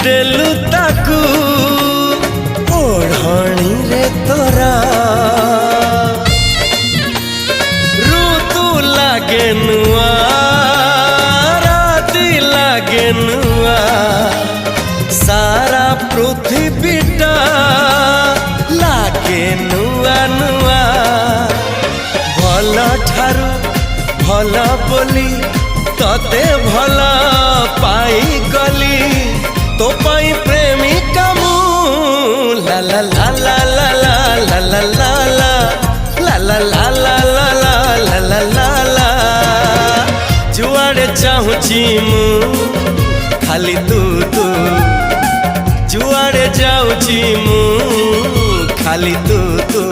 ଦେଲୁ ତାକୁ ଓଢ଼ଣୀରେ ତୋରା ଋତୁ ଲାଗେ ନୂଆ ରାତି ଲାଗେ ନୂଆ ସାରା ପୃଥିବୀଟା ଲାଗେ ନୂଆ ନୂଆ ଭଲ ଠାରୁ ଭଲ ବୋଲି तते भल पाईगली तो पाई प्रेमिका मु ला ला ला ला ला ला ला ला ला ला ला ला ला ला ला ला ला ला जुआड़े चाहूची मु खाली तू तू जुआड़े जाऊची मु खाली तू तू।